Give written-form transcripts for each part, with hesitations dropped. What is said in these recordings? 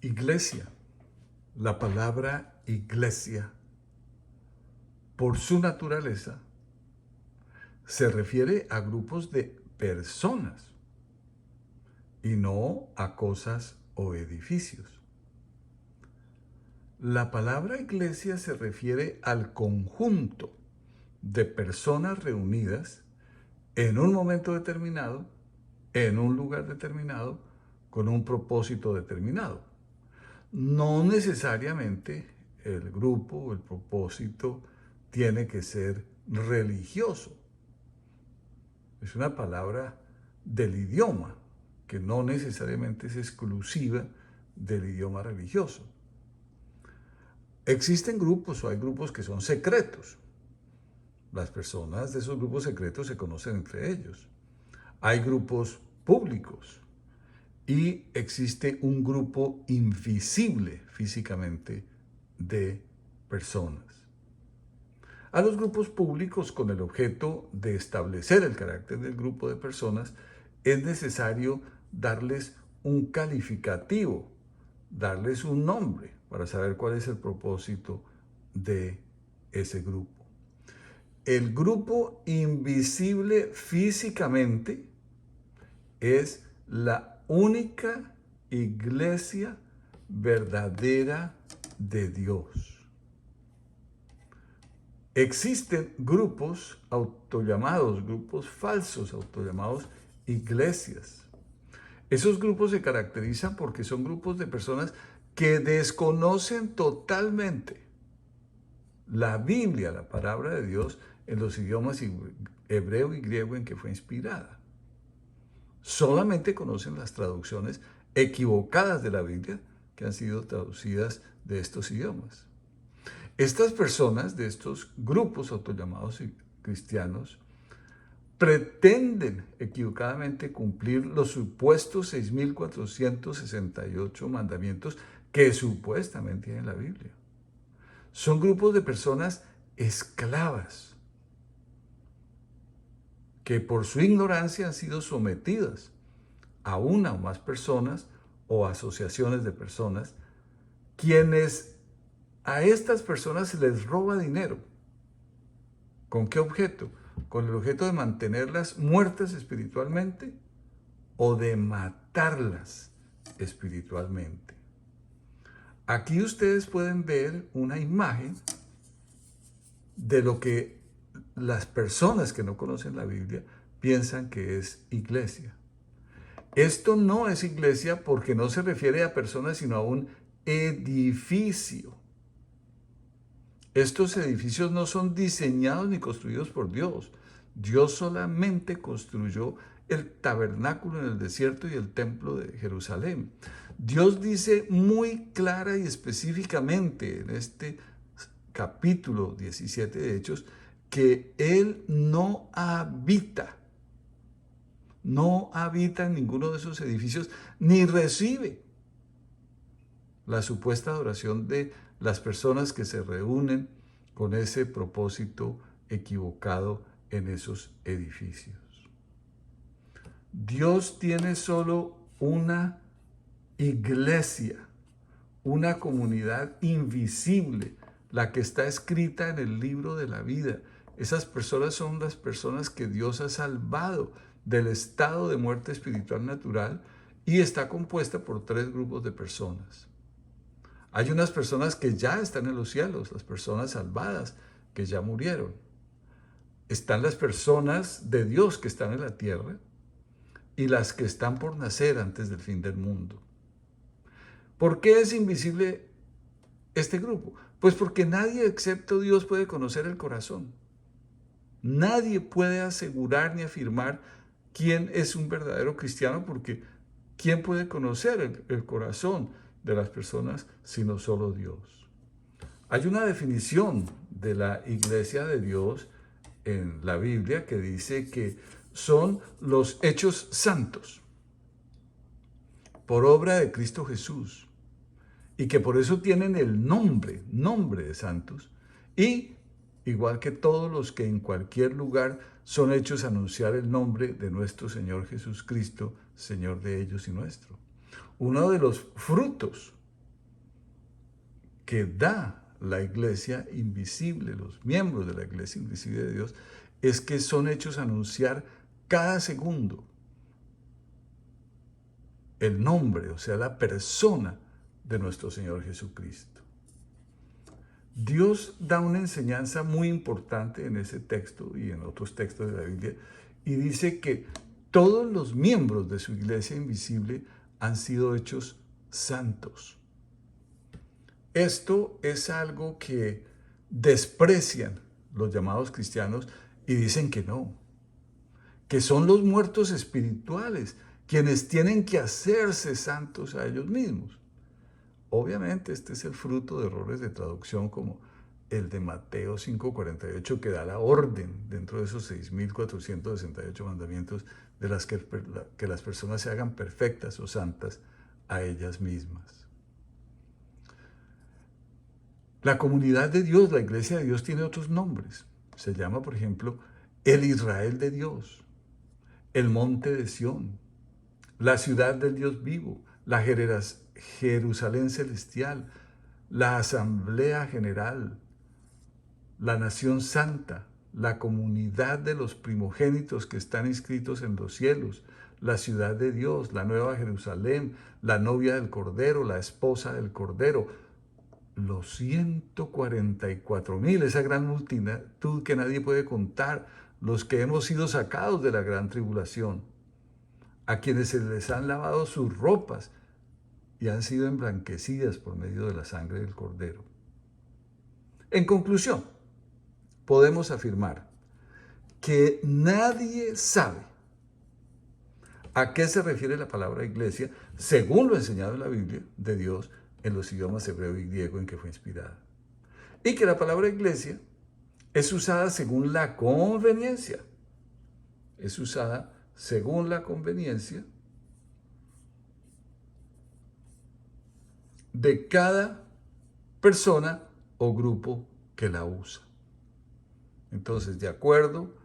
Iglesia. La palabra iglesia, por su naturaleza, se refiere a grupos de personas y no a cosas o edificios. La palabra iglesia se refiere al conjunto de personas reunidas en un momento determinado, en un lugar determinado, con un propósito determinado. No necesariamente el grupo o el propósito tiene que ser religioso. Es una palabra del idioma que no necesariamente es exclusiva del idioma religioso. Existen grupos o hay grupos que son secretos. Las personas de esos grupos secretos se conocen entre ellos. Hay grupos públicos y existe un grupo invisible físicamente de personas. A los grupos públicos, con el objeto de establecer el carácter del grupo de personas, es necesario darles un calificativo, darles un nombre para saber cuál es el propósito de ese grupo. El grupo invisible físicamente es la única iglesia verdadera de Dios. Existen grupos autollamados, grupos falsos autollamados iglesias. Esos grupos se caracterizan porque son grupos de personas que desconocen totalmente la Biblia, la palabra de Dios, en los idiomas hebreo y griego en que fue inspirada. Solamente conocen las traducciones equivocadas de la Biblia que han sido traducidas de estos idiomas. Estas personas de estos grupos autollamados cristianos pretenden equivocadamente cumplir los supuestos 6.468 mandamientos que supuestamente tiene la Biblia. Son grupos de personas esclavas que por su ignorancia han sido sometidas a una o más personas o asociaciones de personas, quienes a estas personas se les roba dinero. ¿Con qué objeto? Con el objeto de mantenerlas muertas espiritualmente o de matarlas espiritualmente. Aquí ustedes pueden ver una imagen de lo que las personas que no conocen la Biblia piensan que es iglesia. Esto no es iglesia porque no se refiere a personas, sino a un edificio. Estos edificios no son diseñados ni construidos por Dios. Dios solamente construyó el tabernáculo en el desierto y el templo de Jerusalén. Dios dice muy clara y específicamente en este capítulo 17 de Hechos que Él no habita en ninguno de esos edificios, ni recibe la supuesta adoración de las personas que se reúnen con ese propósito equivocado en esos edificios. Dios tiene solo una iglesia, una comunidad invisible, la que está escrita en el libro de la vida. Esas personas son las personas que Dios ha salvado del estado de muerte espiritual natural y está compuesta por 3 grupos de personas. Hay unas personas que ya están en los cielos, las personas salvadas que ya murieron. Están las personas de Dios que están en la tierra y las que están por nacer antes del fin del mundo. ¿Por qué es invisible este grupo? Pues porque nadie excepto Dios puede conocer el corazón. Nadie puede asegurar ni afirmar quién es un verdadero cristiano, porque ¿quién puede conocer el corazón de las personas sino solo Dios? Hay una definición de la iglesia de Dios en la Biblia que dice que son los hechos santos por obra de Cristo Jesús y que por eso tienen el nombre de santos, y igual que todos los que en cualquier lugar son hechos anunciar el nombre de nuestro Señor Jesucristo, Señor de ellos y nuestro. Uno de los frutos que da la iglesia invisible, los miembros de la iglesia invisible de Dios, es que son hechos a anunciar cada segundo el nombre, o sea, la persona de nuestro Señor Jesucristo. Dios da una enseñanza muy importante en ese texto y en otros textos de la Biblia, y dice que todos los miembros de su iglesia invisible han sido hechos santos. Esto es algo que desprecian los llamados cristianos y dicen que no, que son los muertos espirituales quienes tienen que hacerse santos a ellos mismos. Obviamente este es el fruto de errores de traducción como el de Mateo 5:48, que da la orden dentro de esos 6.468 mandamientos de las que las personas se hagan perfectas o santas a ellas mismas. La comunidad de Dios, la iglesia de Dios, tiene otros nombres. Se llama, por ejemplo, el Israel de Dios, el monte de Sión, la ciudad del Dios vivo, la Jerusalén celestial, la asamblea general, la nación santa, la comunidad de los primogénitos que están inscritos en los cielos, la ciudad de Dios, la nueva Jerusalén, la novia del Cordero, la esposa del Cordero, los 144,000, esa gran multitud que nadie puede contar, los que hemos sido sacados de la gran tribulación, a quienes se les han lavado sus ropas y han sido emblanquecidas por medio de la sangre del Cordero. En conclusión, podemos afirmar que nadie sabe a qué se refiere la palabra iglesia, según lo enseñado en la Biblia de Dios en los idiomas hebreo y griego en que fue inspirada. Y que la palabra iglesia es usada según la conveniencia. Es usada según la conveniencia de cada persona o grupo que la usa. Entonces, de acuerdo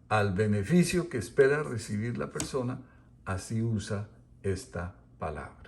al beneficio que espera recibir la persona, así usa esta palabra.